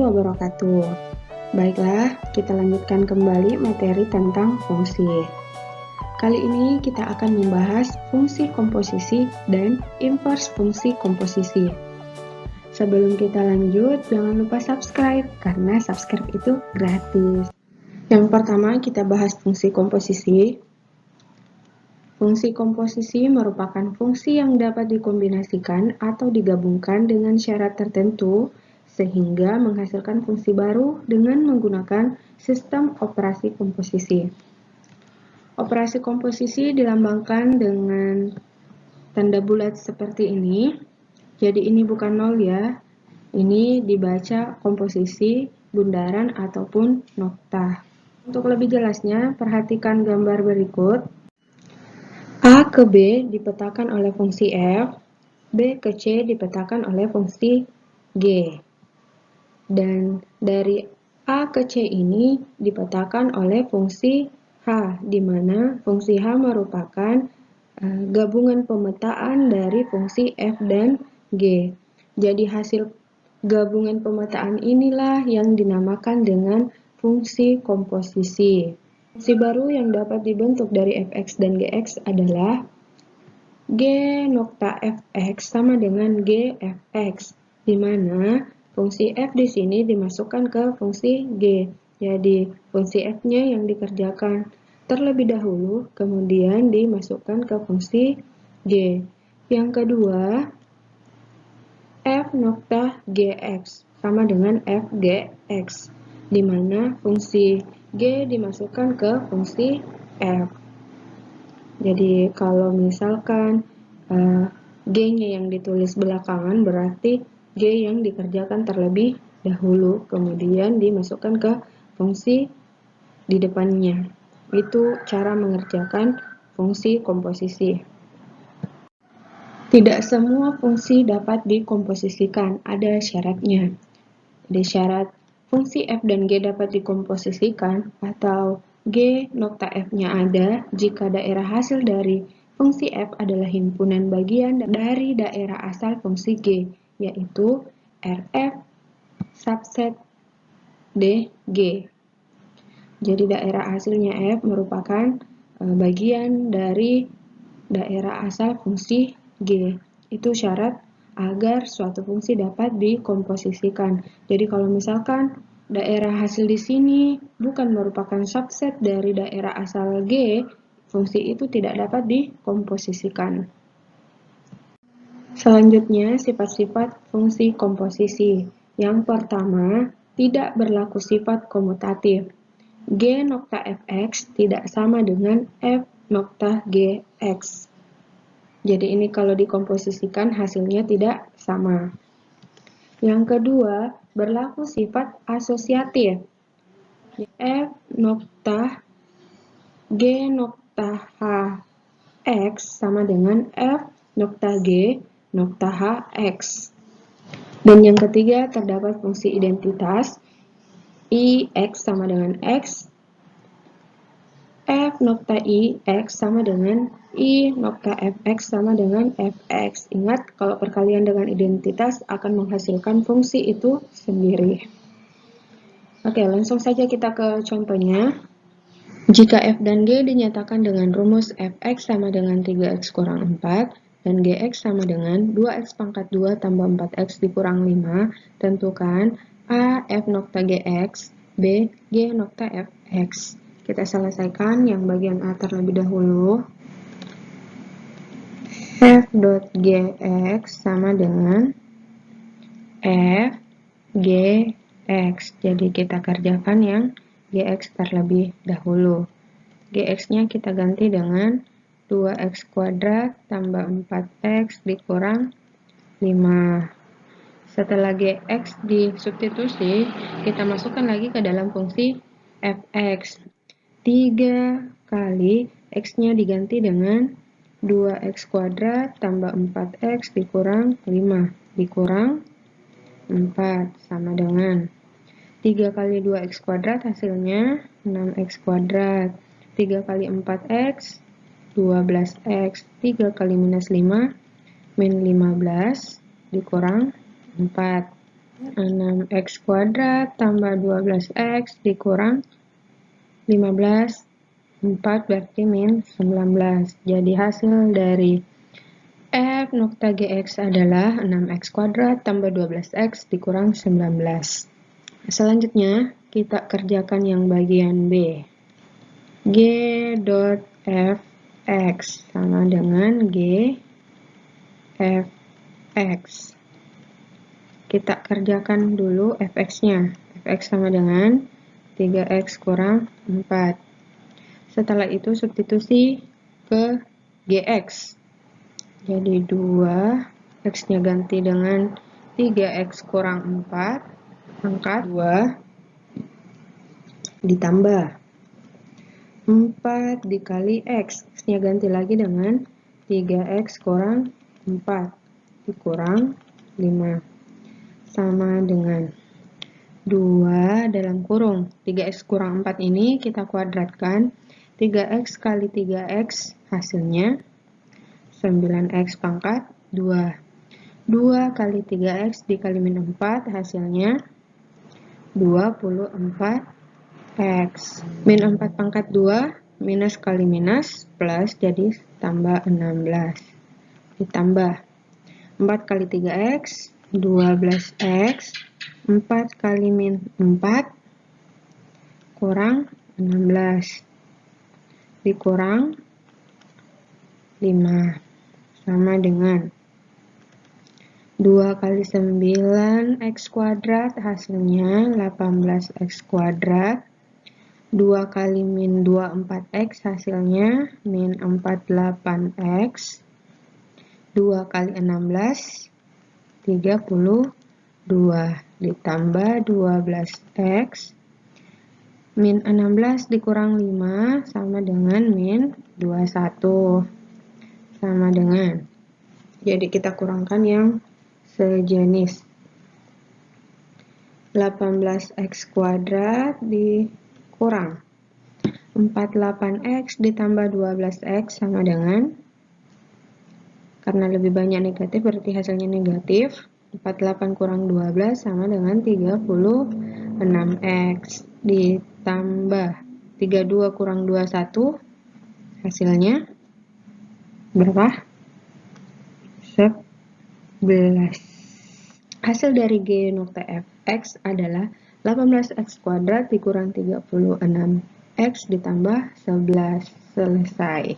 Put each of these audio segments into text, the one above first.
wabarakatuh. Baiklah, kita lanjutkan kembali materi tentang fungsi. Kali ini kita akan membahas fungsi komposisi dan inverse fungsi komposisi. Sebelum kita lanjut, jangan lupa subscribe, karena subscribe itu gratis. Yang pertama, kita bahas fungsi komposisi. Fungsi komposisi merupakan fungsi yang dapat dikombinasikan atau digabungkan dengan syarat tertentu sehingga menghasilkan fungsi baru dengan menggunakan sistem operasi komposisi. Operasi komposisi dilambangkan dengan tanda bulat seperti ini. Jadi ini bukan nol ya. Ini dibaca komposisi, bundaran ataupun nokta. Untuk lebih jelasnya, perhatikan gambar berikut. A ke B dipetakan oleh fungsi F, B ke C dipetakan oleh fungsi G. Dan dari A ke C ini dipetakan oleh fungsi H, di mana fungsi H merupakan gabungan pemetaan dari fungsi F dan G. Jadi hasil gabungan pemetaan inilah yang dinamakan dengan fungsi komposisi. Fungsi baru yang dapat dibentuk dari fx dan gx adalah g nokta fx sama dengan g fx, di mana fungsi f di sini dimasukkan ke fungsi g. Jadi fungsi f-nya yang dikerjakan terlebih dahulu, kemudian dimasukkan ke fungsi g. Yang kedua, f nokta gx sama dengan fgx, di mana fungsi G dimasukkan ke fungsi F. Jadi kalau misalkan G-nya yang ditulis belakangan, berarti G yang dikerjakan terlebih dahulu, kemudian dimasukkan ke fungsi di depannya. Itu cara mengerjakan fungsi komposisi. Tidak semua fungsi dapat dikomposisikan, ada syaratnya. Jadi syarat fungsi f dan g dapat dikomposisikan atau g nokta f-nya ada jika daerah hasil dari fungsi f adalah himpunan bagian dari daerah asal fungsi g, yaitu Rf subset dg. Jadi daerah hasilnya f merupakan bagian dari daerah asal fungsi g. Itu syarat agar suatu fungsi dapat dikomposisikan. Jadi kalau misalkan daerah hasil di sini bukan merupakan subset dari daerah asal G, fungsi itu tidak dapat dikomposisikan. Selanjutnya, sifat-sifat fungsi komposisi. Yang pertama, tidak berlaku sifat komutatif. G nokta fx tidak sama dengan f nokta gx. Jadi ini kalau dikomposisikan hasilnya tidak sama. Yang kedua, berlaku sifat asosiatif. F nokta G nokta H X sama dengan F nokta G nokta H X. Dan yang ketiga, terdapat fungsi identitas. I X sama dengan X. F nokta I X sama dengan I nokta Fx sama dengan Fx. Ingat, kalau perkalian dengan identitas akan menghasilkan fungsi itu sendiri. Oke, langsung saja kita ke contohnya. Jika f dan g dinyatakan dengan rumus fx sama dengan 3x kurang 4 dan gx sama dengan 2x pangkat 2 tambah 4x dikurang 5, tentukan a f nokta gx, b g nokta fx. Kita selesaikan yang bagian A terlebih dahulu. F.gx sama dengan F Gx. Jadi kita kerjakan yang Gx terlebih dahulu. Gx-nya kita ganti dengan 2x kuadrat tambah 4x dikurang 5. Setelah Gx disubstitusi, kita masukkan lagi ke dalam fungsi Fx. 3 kali x-nya diganti dengan 2x kuadrat tambah 4x dikurang 5 dikurang 4 sama dengan 3 kali 2x kuadrat hasilnya 6x kuadrat. 3 kali 4x 12x. 3 kali minus 5 min 15 dikurang 4. 6x kuadrat tambah 12x dikurang 15, 4 berarti min 19. Jadi hasil dari f nokta gx adalah 6x kuadrat tambah 12x dikurang 19. Selanjutnya kita kerjakan yang bagian B. G dot fx sama dengan G fx. Kita kerjakan dulu fx-nya. Fx sama dengan 3x kurang 4. Setelah itu substitusi ke gx. Jadi 2, x-nya ganti dengan 3x kurang 4, angkat 2, ditambah 4 dikali x. X-nya ganti lagi dengan 3x kurang 4, dikurang 5. Sama dengan 2 dalam kurung 3x kurang 4 ini kita kuadratkan. 3x kali 3x hasilnya 9x pangkat 2. 2 kali 3x dikali min 4 hasilnya 24x. Min 4 pangkat 2 minus kali minus plus jadi tambah 16. Ditambah 4 kali 3x 12x, 4 kali min 4 kurang 16 dikurang 5 sama dengan 2 kali 9x kuadrat hasilnya 18x kuadrat. 2 kali min 24x hasilnya min 48x. 2 kali 16 32 ditambah 12x min 16 dikurang 5 sama dengan min 21 sama dengan, jadi kita kurangkan yang sejenis, 18x kuadrat dikurang 48x ditambah 12x sama dengan, karena lebih banyak negatif berarti hasilnya negatif. 48 kurang 12 sama dengan 36x. Ditambah 32 kurang 21 hasilnya berapa? 11. Hasil dari G nokta fx adalah 18x kuadrat dikurang 36x ditambah 11. Selesai.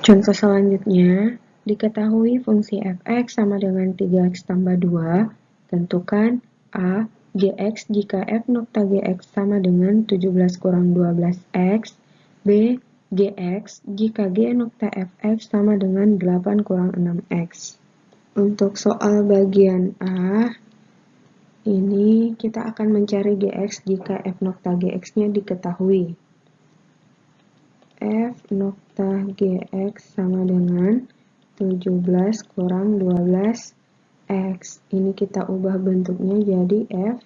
Contoh selanjutnya, diketahui fungsi fx sama dengan 3x tambah 2, tentukan a. Gx jika f nokta gx sama dengan 17 kurang 12x, b. Gx jika g nokta fx sama dengan 8 kurang 6x. Untuk soal bagian A, ini kita akan mencari gx jika f nokta gx-nya diketahui. F nokta gx sama dengan 17 kurang 12x. Ini kita ubah bentuknya jadi f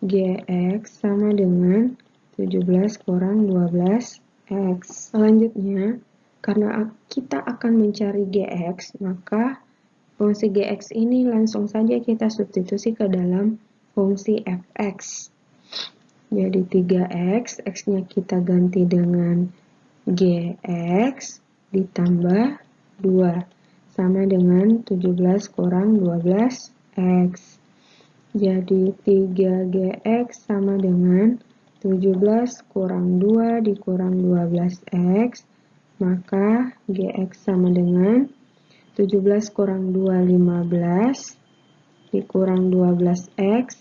gx sama dengan 17 kurang 12x. Selanjutnya, karena kita akan mencari gx, maka fungsi gx ini langsung saja kita substitusi ke dalam fungsi fx. Jadi 3x, x-nya kita ganti dengan gx ditambah 2 sama dengan 17 kurang 12x. Jadi 3gx sama dengan 17 kurang 2 dikurang 12x, maka gx sama dengan 17 kurang 2 15 dikurang 12x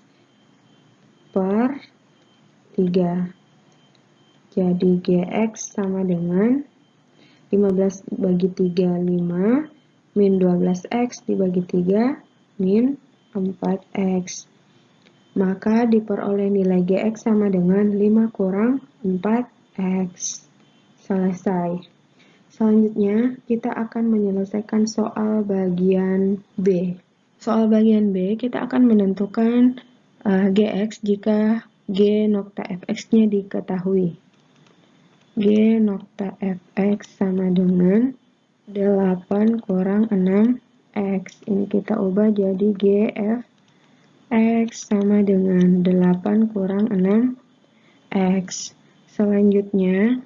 per 3. Jadi gx sama dengan 15 bagi 3, 5, min 12x dibagi 3, min 4x. Maka diperoleh nilai gx sama dengan 5 kurang 4x. Selesai. Selanjutnya, kita akan menyelesaikan soal bagian B. Soal bagian B, kita akan menentukan gx jika g nokta fx-nya diketahui. G nokta fx sama dengan 8 kurang 6x. Ini kita ubah jadi gf X sama dengan 8 kurang 6X. Selanjutnya,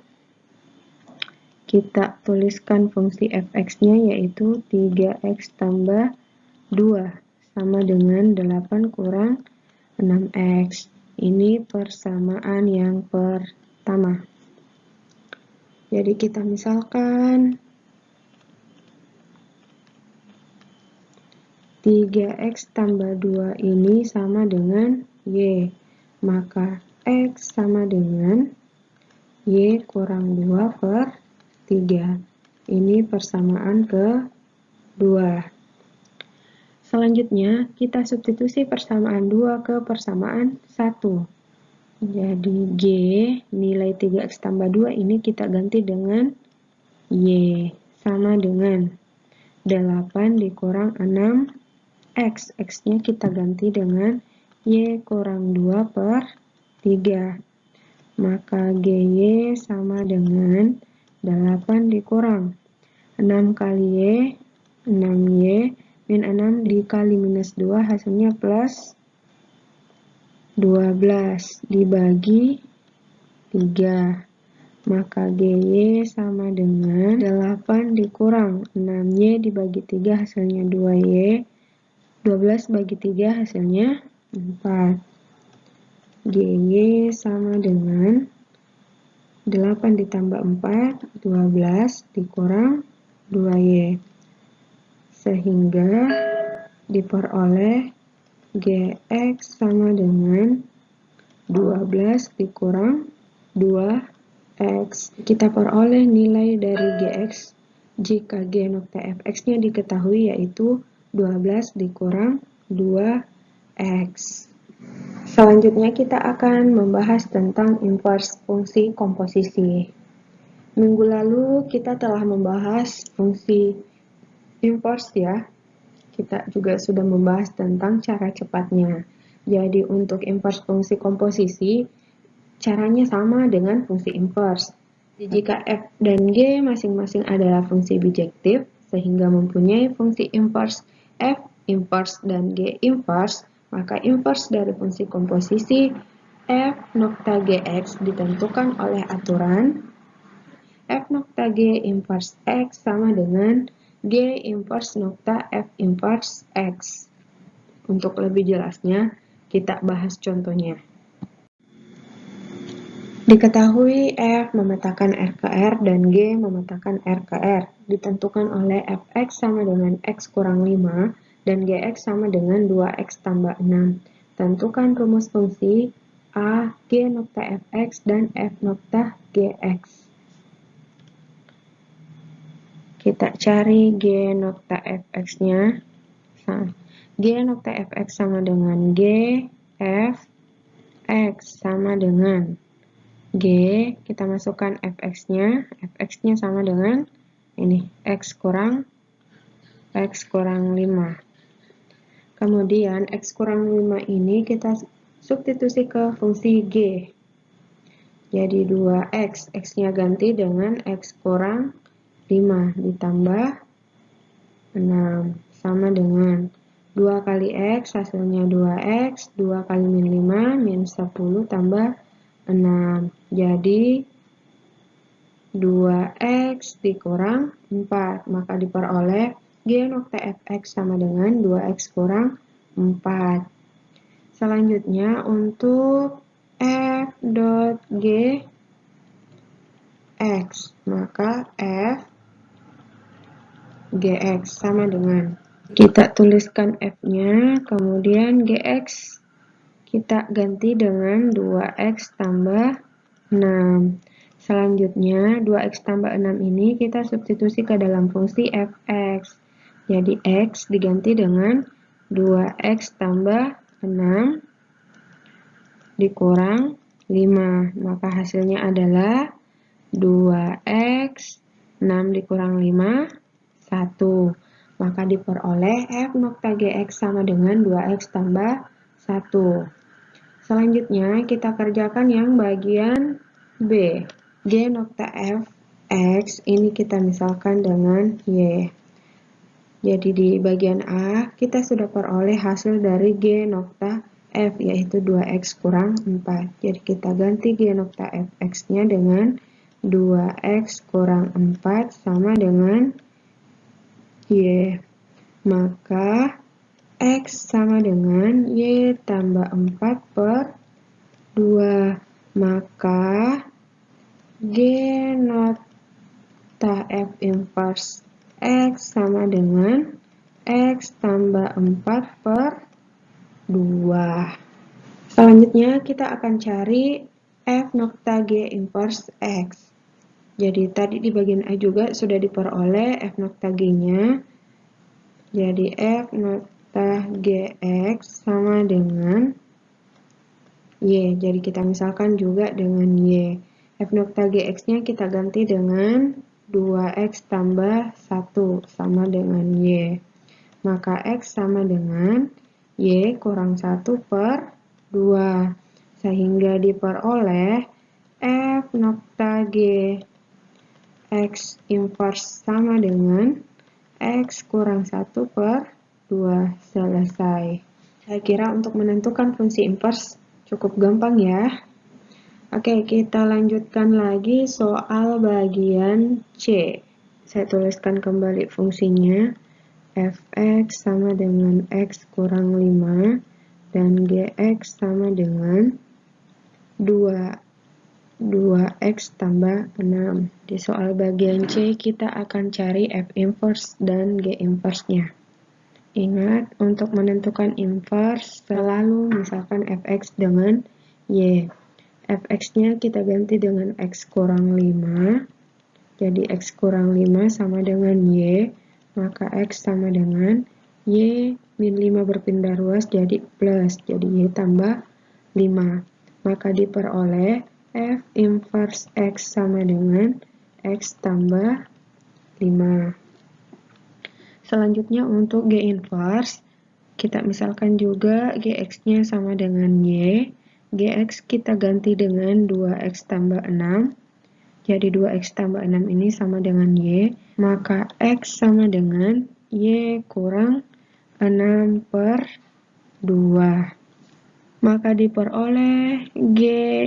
kita tuliskan fungsi fx-nya yaitu 3X tambah 2 sama dengan 8 kurang 6X. Ini persamaan yang pertama. Jadi kita misalkan 3X tambah 2 ini sama dengan Y. Maka X sama dengan Y kurang 2 per 3. Ini persamaan kedua. Selanjutnya, kita substitusi persamaan 2 ke persamaan 1. Jadi G, nilai 3X tambah 2 ini kita ganti dengan Y. Sama dengan 8 dikurang 6X. X-nya kita ganti dengan Y kurang 2 per 3. Maka GY sama dengan 8 dikurang 6 kali Y, 6Y, min 6 dikali minus 2 hasilnya plus 12 dibagi 3. Maka GY sama dengan 8 dikurang 6Y dibagi 3 hasilnya 2Y. 12 bagi 3 hasilnya 4. GY sama dengan 8 ditambah 4, 12 dikurang 2Y. Sehingga diperoleh GX sama dengan 12 dikurang 2X. Kita peroleh nilai dari GX jika G nokta fx-nya diketahui yaitu 12 dikurang 2X. Selanjutnya kita akan membahas tentang inverse fungsi komposisi. Minggu lalu kita telah membahas fungsi inverse ya. Kita juga sudah membahas tentang cara cepatnya. Jadi untuk inverse fungsi komposisi, caranya sama dengan fungsi inverse. Jika f dan g masing-masing adalah fungsi bijektif, sehingga mempunyai fungsi inverse f inverse dan g inverse, maka inverse dari fungsi komposisi f nokta gx ditentukan oleh aturan f nokta g inverse x sama dengan g inverse nokta f inverse x. Untuk lebih jelasnya, kita bahas contohnya. Diketahui F memetakan R ke R dan G memetakan R ke R. Ditentukan oleh Fx sama dengan X kurang 5 dan Gx sama dengan 2X tambah 6. Tentukan rumus fungsi A, G nokta Fx dan F nokta Gx. Kita cari G nokta Fx-nya. G nokta Fx sama dengan G, F, X sama dengan G, kita masukkan fx-nya sama dengan ini, X kurang 5. Kemudian X kurang 5 ini kita substitusi ke fungsi G. Jadi 2X, X-nya ganti dengan X kurang 5 ditambah 6, sama dengan 2 kali X, hasilnya 2X, 2 kali min 5, min 10 tambah 6. Jadi 2X dikurang 4, maka diperoleh G nokta Fx sama dengan 2X kurang 4. Selanjutnya untuk F dot G X, maka F Gx sama dengan, kita tuliskan F-nya, kemudian Gx kita ganti dengan 2X tambah 6. Selanjutnya, 2X tambah 6 ini kita substitusi ke dalam fungsi Fx. Jadi, X diganti dengan 2X tambah 6 dikurang 5. Maka hasilnya adalah 2X, 6 dikurang 5, 1. Maka diperoleh F nokta Gx sama dengan 2X tambah 1. Selanjutnya kita kerjakan yang bagian B. G nokta F X ini kita misalkan dengan Y. Jadi di bagian A kita sudah peroleh hasil dari G nokta F, yaitu 2X kurang 4. Jadi kita ganti G nokta Fx-nya dengan 2X kurang 4 sama dengan Y. Maka X sama dengan Y tambah 4 per 2. Maka G nota F inverse X sama dengan X tambah 4 per 2. Selanjutnya kita akan cari F nokta G inverse X. Jadi tadi di bagian A juga sudah diperoleh F nokta G-nya. Jadi F nokta Gx sama dengan Y. Jadi kita misalkan juga dengan Y. F nokta Gx-nya kita ganti dengan 2X tambah 1 sama dengan Y. Maka X sama dengan Y kurang 1 per 2. Sehingga diperoleh F nokta G X inverse sama dengan X kurang 1 per 2. Selesai. Saya kira untuk menentukan fungsi inverse cukup gampang ya. Oke, kita lanjutkan lagi soal bagian C. Saya tuliskan kembali fungsinya. Fx sama dengan X kurang 5 dan Gx sama dengan 2X tambah 6. Di soal bagian C kita akan cari F inverse dan G inverse-nya. Ingat, untuk menentukan inverse selalu misalkan Fx dengan Y. Fx-nya kita ganti dengan X kurang 5. Jadi X kurang 5 sama dengan Y. Maka X sama dengan Y min 5 berpindah ruas jadi plus. Jadi Y tambah 5. Maka diperoleh F inverse X sama dengan X tambah 5. Selanjutnya untuk G inverse, kita misalkan juga Gx-nya sama dengan Y. Gx kita ganti dengan 2X tambah 6. Jadi 2X tambah 6 ini sama dengan Y. Maka X sama dengan Y kurang 6 per 2. Maka diperoleh G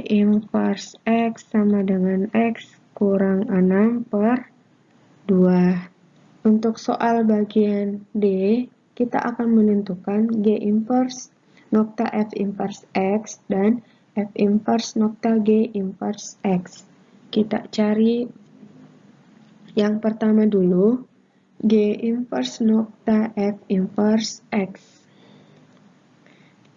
inverse X sama dengan X kurang 6 per 2. Untuk soal bagian D, kita akan menentukan G inverse nokta F inverse X dan F inverse nokta G inverse X. Kita cari yang pertama dulu, G inverse nokta F inverse X.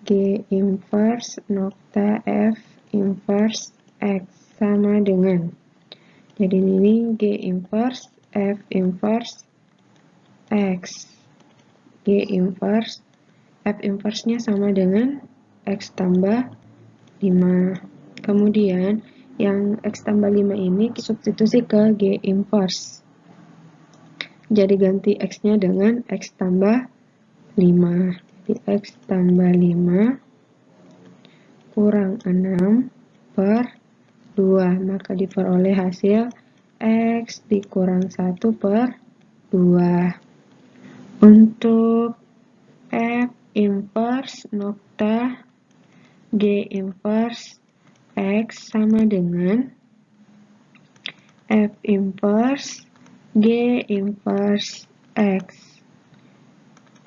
G inverse nokta F inverse X sama dengan, jadi ini G inverse F inverse X. G inverse F inverse-nya sama dengan X tambah 5. Kemudian yang X tambah 5 ini substitusi ke G inverse. Jadi ganti X-nya dengan X tambah 5. Jadi X tambah 5 kurang 6 per 2. Maka diperoleh hasil X dikurang 1 per 2. Untuk F inverse nokta G inverse X sama dengan F inverse G inverse X.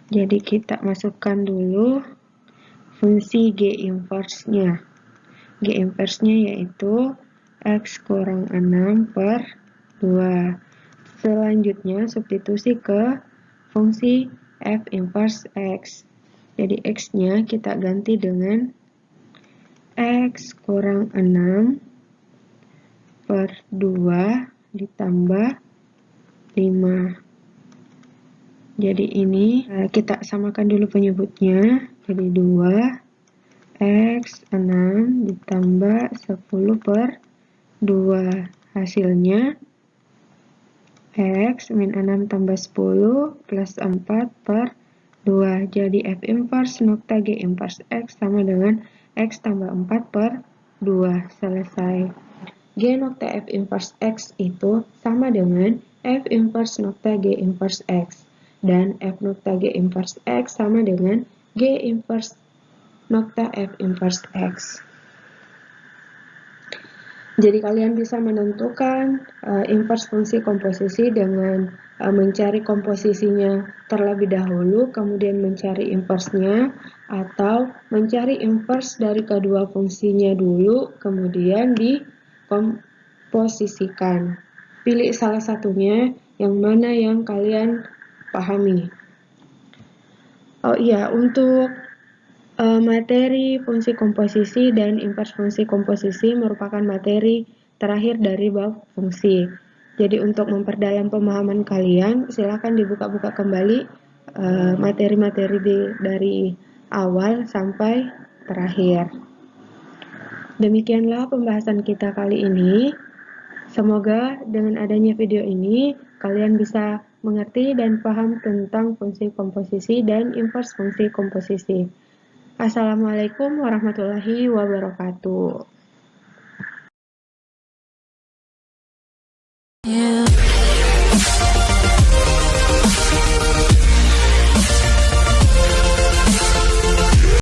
Jadi kita masukkan dulu fungsi G inverse-nya. G inverse-nya yaitu X kurang 6 per 2. Selanjutnya substitusi ke fungsi F inverse X. Jadi X-nya kita ganti dengan X kurang 6 per 2 ditambah 5. Jadi ini kita samakan dulu penyebutnya. Jadi 2X 6 ditambah 10 per 2. Hasilnya X min 6 tambah 10 plus 4 per 2. Jadi F inverse nokta G inverse X sama dengan X tambah 4 per 2. Selesai. G nokta F inverse X itu sama dengan F inverse nokta G inverse X. dan F nokta G inverse X sama dengan G inverse nokta F inverse X. Jadi kalian bisa menentukan inverse fungsi komposisi dengan mencari komposisinya terlebih dahulu, kemudian mencari inverse-nya, atau mencari inverse dari kedua fungsinya dulu, kemudian dikomposisikan. Pilih salah satunya, yang mana yang kalian pahami. Oh iya, untuk materi fungsi komposisi dan inverse fungsi komposisi merupakan materi terakhir dari bab fungsi. Jadi untuk memperdalam pemahaman kalian, silakan dibuka-buka kembali materi-materi dari awal sampai terakhir. Demikianlah pembahasan kita kali ini. Semoga dengan adanya video ini, kalian bisa mengerti dan paham tentang fungsi komposisi dan inverse fungsi komposisi. Assalamualaikum warahmatullahi wabarakatuh.